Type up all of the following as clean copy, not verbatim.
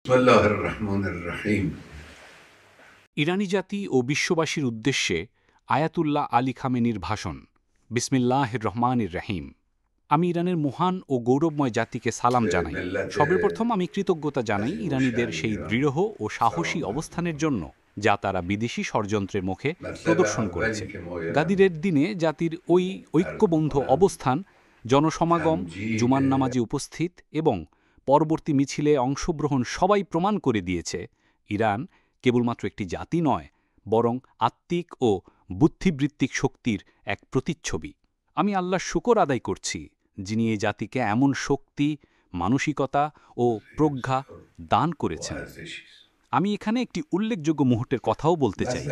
বিসমিল্লাহির রহমানির রহিম। ইরানি জাতি ও বিশ্ববাসীর উদ্দেশ্যে আয়াতুল্লাহ আলী খামেনির ভাষণ। বিসমিল্লাহির রহমানির রহিম। আমি ইরানের মহান ও গৌরবময় জাতিকে সালাম জানাই। সর্বপ্রথম আমি কৃতজ্ঞতা জানাই ইরানিদের সেই দৃঢ় ও সাহসী অবস্থানের জন্য যা তারা বিদেশি ষড়যন্ত্রের মুখে প্রদর্শন করেছে। গাদিরের দিনে জাতির ওই ঐক্যবদ্ধ অবস্থান, জনসমাগম, জুমার নামাজে উপস্থিত এবং পরবর্তী মিছিলে অংশগ্রহণ সবাই প্রমাণ করে দিয়েছে ইরান কেবলমাত্র একটি জাতি নয়, বরং আত্মিক ও বুদ্ধিবৃত্তিক শক্তির এক প্রতিচ্ছবি। আমি আল্লাহর শুকর আদায় করছি, যিনি এই জাতিকে এমন শক্তি, মানসিকতা ও প্রজ্ঞা দান করেছেন। আমি এখানে একটি উল্লেখযোগ্য মুহূর্তের কথাও বলতে চাই।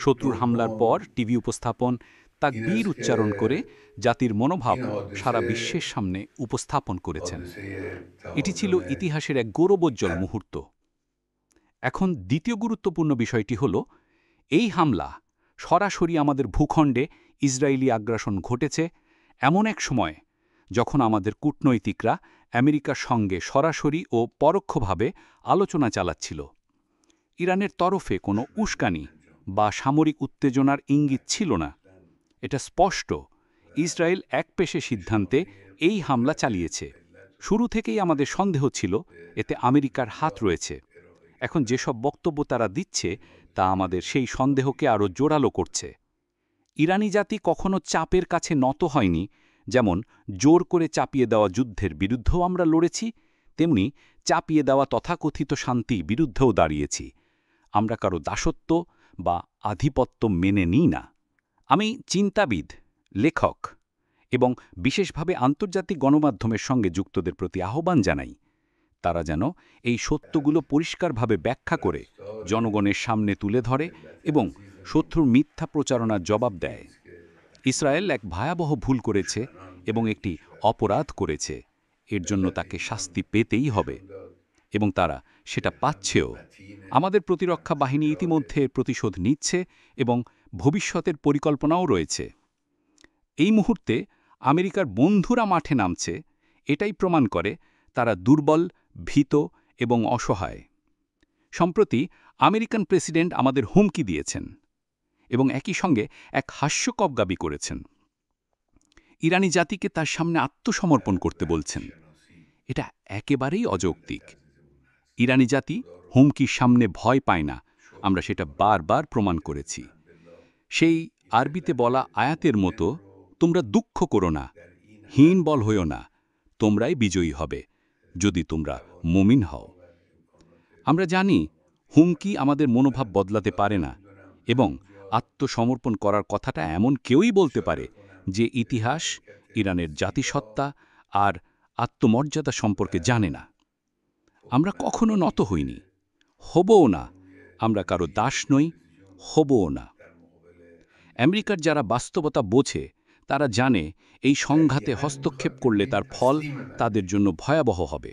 শত্রুর হামলার পর টিভি উপস্থাপন তাকবীর উচ্চারণ করে জাতির মনোভাব সারা বিশ্বের সামনে উপস্থাপন করেছেন। এটি ছিল ইতিহাসের এক গৌরবোজ্জ্বল মুহূর্ত। এখন দ্বিতীয় গুরুত্বপূর্ণ বিষয়টি হল, এই হামলা সরাসরি আমাদের ভূখণ্ডে ইসরায়েলি আগ্রাসন ঘটেছে এমন এক সময় যখন আমাদের কূটনৈতিকরা আমেরিকার সঙ্গে সরাসরি ও পরোক্ষভাবে আলোচনা চালাচ্ছিল। ইরানের তরফে কোনো উস্কানি বা সামরিক উত্তেজনার ইঙ্গিত ছিল না। এটা স্পষ্ট, ইসরায়েল একপেশে সিদ্ধান্তে এই হামলা চালিয়েছে। শুরু থেকেই আমাদের সন্দেহ ছিল এতে আমেরিকার হাত রয়েছে। এখন যেসব বক্তব্য তারা দিচ্ছে তা আমাদের সেই সন্দেহকে আরও জোরালো করছে। ইরানি জাতি কখনো চাপের কাছে নত হয়নি। যেমন জোর করে চাপিয়ে দেওয়া যুদ্ধের বিরুদ্ধেও আমরা লড়েছি, তেমনি চাপিয়ে দেওয়া তথাকথিত শান্তি বিরুদ্ধেও দাঁড়িয়েছি। আমরা কারো দাসত্ব বা আধিপত্য মেনে নিই না। আমি চিন্তাবিদ, লেখক এবং বিশেষভাবে আন্তর্জাতিক গণমাধ্যমের সঙ্গে যুক্তদের প্রতি আহ্বান জানাই, তারা যেন এই সত্যগুলো পরিষ্কারভাবে ব্যাখ্যা করে জনগণের সামনে তুলে ধরে এবং শত্রুর মিথ্যা প্রচারণার জবাব দেয়। ইসরায়েল এক ভয়াবহ ভুল করেছে এবং একটি অপরাধ করেছে। এর জন্য তাকে শাস্তি পেতেই হবে এবং তারা সেটা পাচ্ছেও। আমাদের প্রতিরক্ষা বাহিনী ইতিমধ্যে প্রতিশোধ নিচ্ছে এবং ভবিষ্যতের পরিকল্পনাও রয়েছে। এই মুহূর্তে আমেরিকার বন্ধুরা মাঠে নামছে, এটাই প্রমাণ করে তারা দুর্বল, ভীত এবং অসহায়। সম্প্রতি আমেরিকান প্রেসিডেন্ট আমাদের হুমকি দিয়েছেন এবং একই সঙ্গে এক হাস্যকর দাবি করেছেন। ইরানি জাতিকে তার সামনে আত্মসমর্পণ করতে বলছেন। এটা একেবারেই অযৌক্তিক। ইরানি জাতি হুমকির সামনে ভয় পায় না, আমরা সেটা বারবার প্রমাণ করেছি। সেই আরবিতে বলা আয়াতের মতো, তোমরা দুঃখ করো না, হীন বল হইও না, তোমরাই বিজয়ী হবে যদি তোমরা মুমিন হও। আমরা জানি হুমকি আমাদের মনোভাব বদলাতে পারে না এবং আত্মসমর্পণ করার কথাটা এমন কেউই বলতে পারে যে ইতিহাস, ইরানের জাতিসত্তা আর আত্মমর্যাদা সম্পর্কে জানে না। আমরা কখনো নত হইনি, হবও না। আমরা কারো দাস নই, হবও না। আমেরিকার যারা বাস্তবতা বোঝে তারা জানে এই সংঘাতে হস্তক্ষেপ করলে তার ফল তাদের জন্য ভয়াবহ হবে।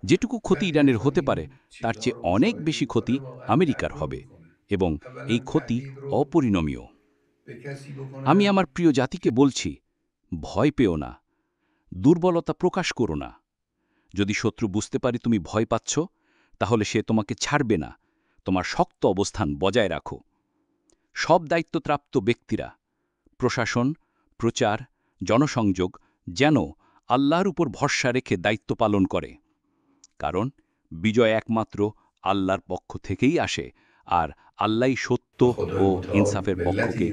যেটুকু ক্ষতি ইরানের হতে পারে তার চেয়ে অনেক বেশি ক্ষতি আমেরিকার হবে এবং এই ক্ষতি অপরিণমীয়। আমি আমার প্রিয় জাতিকে বলছি, ভয় পেও না, দুর্বলতা প্রকাশ করো না। যদি শত্রু বুঝতে পারে তুমি ভয় পাচ্ছ, তাহলে সে তোমাকে ছাড়বে না। তোমার শক্ত অবস্থান বজায় রাখো। সব দায়িত্বপ্রাপ্ত ব্যক্তিরা, প্রশাসন, প্রচার, জনসংযোগ যেন আল্লাহর উপর ভরসা রেখে দায়িত্ব পালন করে, কারণ বিজয় একমাত্র আল্লাহর পক্ষ থেকেই আসে আর আল্লাহই সত্য ও ইনসাফের পক্ষকে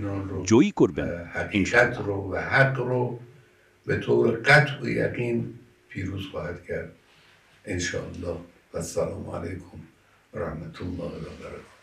জয়ী করবেন حقیقت ইনশাআল্লাহ। رو و حق رو به طور قطع و یقین پیروز خواهد کرد انشاءالله. و السلام علیکم و رحمت الله و برکاته.